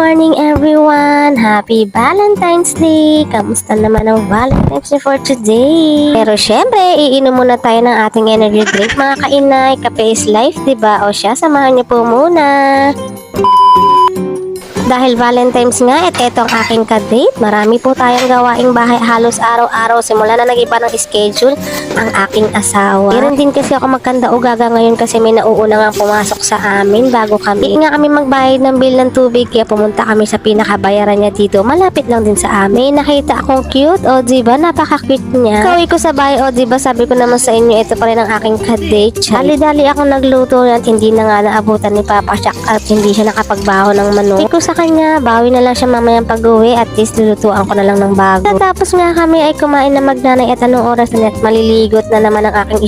morning everyone! Happy Valentine's Day! Kamusta naman ang Valentine's Day for today? Pero syempre, iinom muna tayo ng ating energy drink mga kainay. Kape is life, diba? O siya, samahan niyo po muna. Dahil Valentine's nga at eto ang aking ka-date, marami po tayong gawaing bahay halos araw-araw. Simula na nag-iba ng schedule ang aking asawa. Meron din kasi ako magkanda-ugaga ngayon kasi may nauuna nga pumasok sa amin bago kami. Hindi nga kami magbayad ng bill ng tubig kaya pumunta kami sa pinakabayaran niya dito. Malapit lang din sa amin. Nakita akong cute, o diba? Napaka-cute niya. Kauwi ko sa bahay, o diba? Sabi ko naman sa inyo, ito pa rin ang aking ka-date. Dali-dali akong nagluto at hindi na nga naabutan ni Papa Shaq at hindi siya nakapagbaho ng manok. Sabi ko sa kanya, bawi na lang siya mamayang pag-uwi at least lulutuan ko na lang ng bago. Tapos nga kami ay kumain na magnanay at anong oras na maliligot na naman ang aking